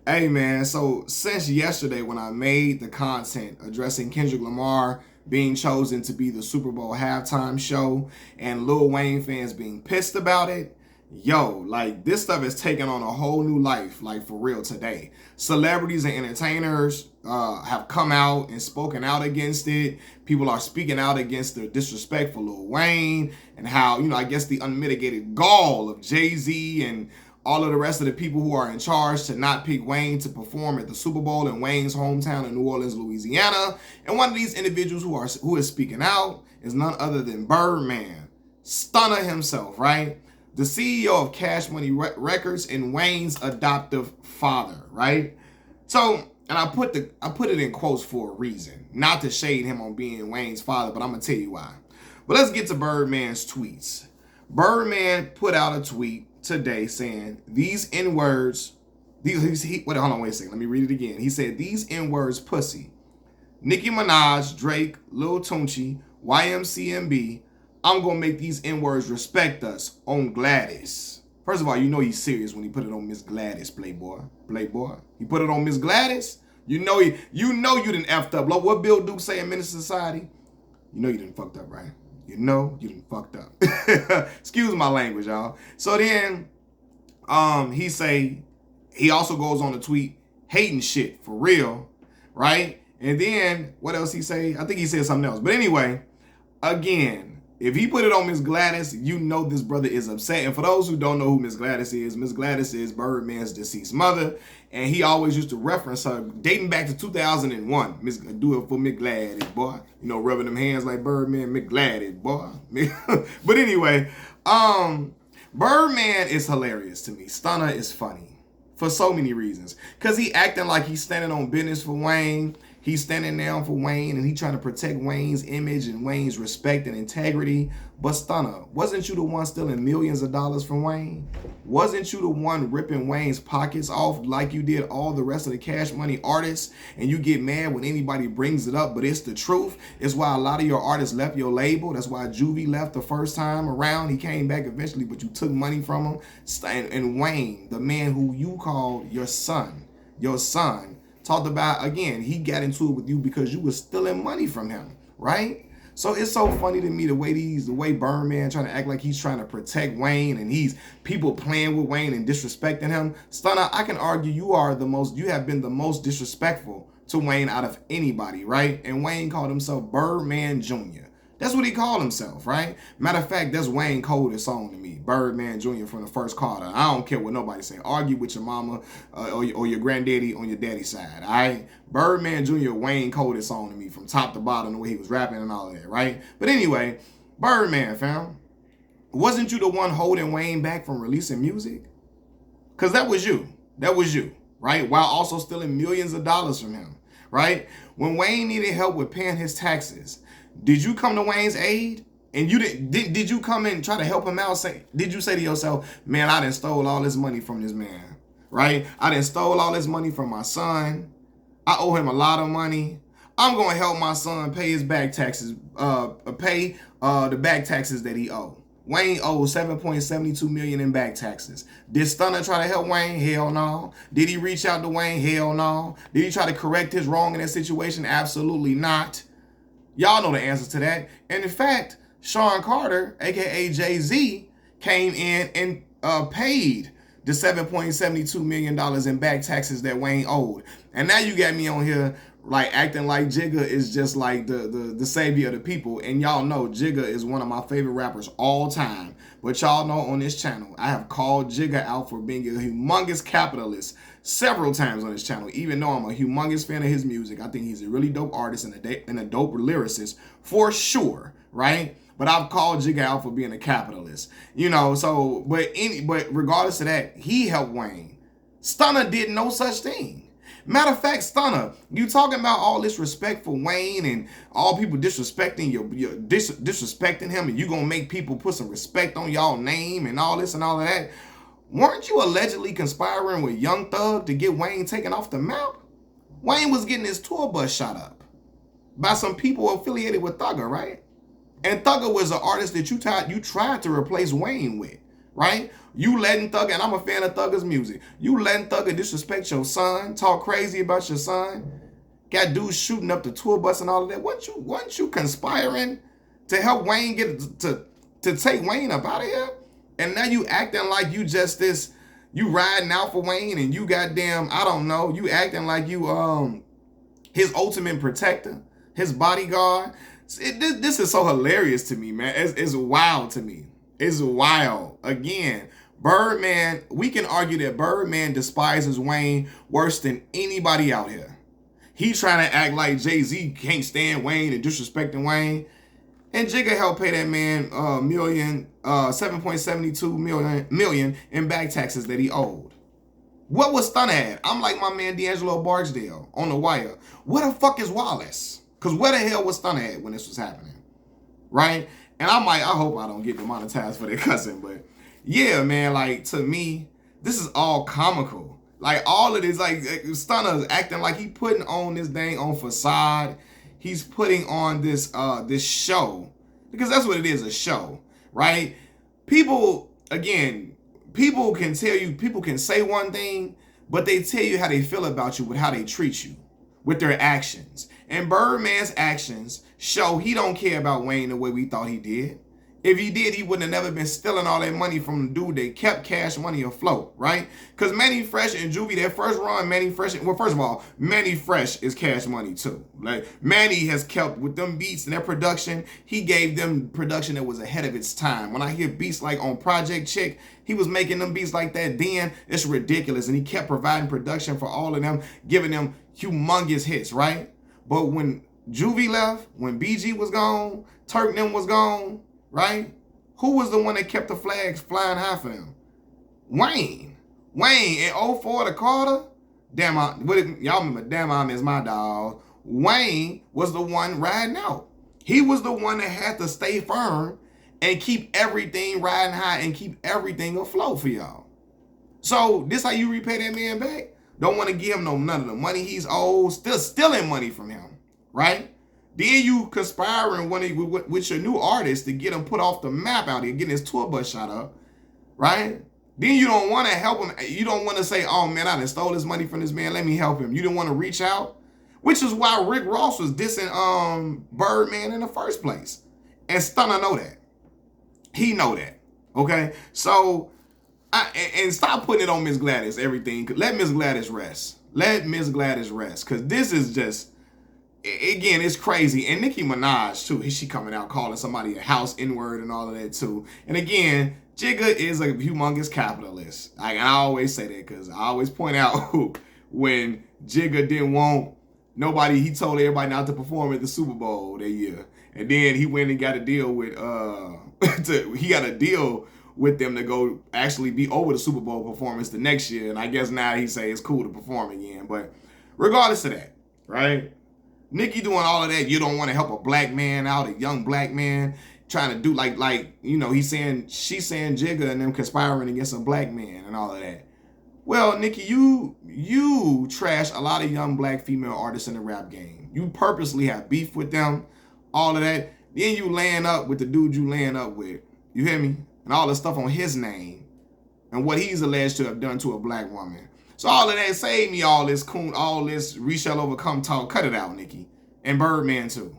Hey man, so since yesterday when I made the content addressing Kendrick Lamar being chosen to be the Super Bowl halftime show and Lil Wayne fans being pissed about it, yo, like this stuff is taking on a whole new life, like for real today. Celebrities and entertainers have come out and spoken out against it. People are speaking out against the disrespect for Lil Wayne and how, I guess the unmitigated gall of Jay-Z and all of the rest of the people who are in charge to not pick Wayne to perform at the Super Bowl in Wayne's hometown in New Orleans, Louisiana. And one of these individuals who is speaking out is none other than Birdman, Stunner himself, right? The CEO of Cash Money Records and Wayne's adoptive father, right? So, and I put it in quotes for a reason, not to shade him on being Wayne's father, but I'm gonna tell you why. But let's get to Birdman's tweets. Birdman put out a tweet today saying these N-words, hold on, wait a second, let me read it again. He said these N-words pussy. Nicki Minaj, Drake, Lil Tunchi, YMCMB, I'm gonna make these N-words respect us on Gladys. First of all, you know he's serious when he put it on Miss Gladys, Playboy. He put it on Miss Gladys. You know you done effed up. Like what Bill Duke say in Menace Society? You know you done fucked up, right? You know you done fucked up. Excuse my language, y'all. So then, he also goes on to tweet hating shit for real, right? And then what else he say? I think he said something else. But anyway, again, if he put it on Miss Gladys, you know this brother is upset. And for those who don't know who Miss Gladys is Birdman's deceased mother. And he always used to reference her dating back to 2001. Miss, do it for Miss Gladys, boy. You know, rubbing them hands like Birdman, Miss Gladys, boy. But anyway, Birdman is hilarious to me. Stunner is funny for so many reasons. Because he acting like he's standing on business for Wayne. He's standing down for Wayne and he trying to protect Wayne's image and Wayne's respect and integrity. But Stunner, wasn't you the one stealing millions of dollars from Wayne? Wasn't you the one ripping Wayne's pockets off like you did all the rest of the Cash Money artists? And you get mad when anybody brings it up, but it's the truth. It's why a lot of your artists left your label. That's why Juvie left the first time around. He came back eventually, but you took money from him. And Wayne, the man who you called your son, talked about, again, he got into it with you because you were stealing money from him, right? So it's so funny to me the way Birdman trying to act like he's trying to protect Wayne and he's people playing with Wayne and disrespecting him. Stunner, I can argue you have been the most disrespectful to Wayne out of anybody, right? And Wayne called himself Birdman Jr. That's what he called himself, right? Matter of fact, that's Wayne Cold's song to me, Birdman Jr. from the First Carter. I don't care what nobody say. Argue with your mama or your granddaddy on your daddy's side, all right? Birdman Jr., Wayne Cold's song to me from top to bottom, the way he was rapping and all of that, right? But anyway, Birdman, fam, wasn't you the one holding Wayne back from releasing music? Because that was you, right? While also stealing millions of dollars from him, right? When Wayne needed help with paying his taxes, did you come to Wayne's aid? And you did you come and try to help him out? Did you say to yourself, man, I done stole all this money from this man, right? I done stole all this money from my son. I owe him a lot of money. I'm going to help my son pay his back taxes, pay the back taxes that he owed. Wayne owes $7.72 million in back taxes. Did Stunner try to help Wayne? Hell no. Did he reach out to Wayne? Hell no. Did he try to correct his wrong in that situation? Absolutely not. Y'all know the answers to that. And in fact, Sean Carter, a.k.a. Jay-Z, came in and paid the $7.72 million in back taxes that Wayne owed. And now you got me on here like acting like Jigga is just like the savior of the people. And y'all know Jigga is one of my favorite rappers all time. But y'all know on this channel, I have called Jigga out for being a humongous capitalist several times on this channel. Even though I'm a humongous fan of his music, I think he's a really dope artist and a dope lyricist for sure, right? But I've called Jigga out for being a capitalist, you know. So, but regardless of that, he helped Wayne. Stunner did no such thing. Matter of fact, Stunner, you talking about all this respect for Wayne and all people disrespecting disrespecting him, and you gonna make people put some respect on y'all name and all this and all of that. Weren't you allegedly conspiring with Young Thug to get Wayne taken off the map? Wayne was getting his tour bus shot up by some people affiliated with Thugger, right? And Thugger was an artist that you tried to replace Wayne with, right? You letting Thugger, and I'm a fan of Thugger's music. You letting Thugger disrespect your son, talk crazy about your son, got dudes shooting up the tour bus and all of that. Wasn't you conspiring to help Wayne get to take Wayne up out of here? And now you acting like you just this, you riding out for Wayne, and you goddamn, I don't know, you acting like you his ultimate protector, his bodyguard. This is so hilarious to me, man. It's wild to me. It's wild. Again, Birdman, we can argue that Birdman despises Wayne worse than anybody out here. He trying to act like Jay-Z can't stand Wayne and disrespecting Wayne. And Jigga helped pay that man $7.72 million in back taxes that he owed. What was Stunner at? I'm like my man D'Angelo Barksdale on The Wire. Where the fuck is Wallace? Because where the hell was Stunner at when this was happening? Right? And I'm like, I hope I don't get demonetized for that cussing. But yeah, man, like to me, this is all comical. Like all of this, like Stunner's acting like he putting on this dang on facade. He's putting on this this show. Because that's what it is, a show. Right? People, again, people can tell you, people can say one thing, but they tell you how they feel about you with how they treat you, with their actions. And Birdman's actions show he don't care about Wayne the way we thought he did. If he did, he wouldn't have never been stealing all that money from the dude that kept Cash Money afloat, right? Because Manny Fresh and Juvie, their first run, Manny Fresh, well, first of all, Manny Fresh is Cash Money too. Like Manny has kept with them beats and their production, he gave them production that was ahead of its time. When I hear beats like on Project Chick, he was making them beats like that then, it's ridiculous. And he kept providing production for all of them, giving them humongous hits, right? But when Juvie left, when BG was gone, Turk them was gone, right? Who was the one that kept the flags flying high for them? Wayne. Wayne in 04 to Carter. Y'all remember Damn is my dog. Wayne was the one riding out. He was the one that had to stay firm and keep everything riding high and keep everything afloat for y'all. So this how you repay that man back? Don't want to give him none of the money he's owed. Still stealing money from him, right? Then you conspiring with your new artist to get him put off the map out here, getting his tour bus shot up, right? Then you don't want to help him. You don't want to say, oh man, I done stole this money from this man. Let me help him. You didn't want to reach out, which is why Rick Ross was dissing Birdman in the first place. And Stunner know that. He know that, okay? So, and stop putting it on Miss Gladys, everything. Let Miss Gladys rest. Let Miss Gladys rest, because this is just, again, it's crazy. And Nicki Minaj, too. She coming out calling somebody a house N-word and all of that, too. And again, Jigga is a humongous capitalist. I always say that because I always point out when Jigga didn't want nobody, he told everybody not to perform at the Super Bowl that year. And then he went and got a deal with, he got a deal with them to go actually be over the Super Bowl performance the next year. And I guess now he say it's cool to perform again. But regardless of that, right? Nicki doing all of that, you don't want to help a black man out, a young black man, trying to do like you know, she's saying Jigga and them conspiring against a black man and all of that. Well, Nicki, you trash a lot of young black female artists in the rap game. You purposely have beef with them, all of that. Then you laying up with the dude you laying up with. You hear me? And all the stuff on his name and what he's alleged to have done to a black woman. So all of that, save me all this reach shall overcome talk. Cut it out, Nicki. And Birdman too.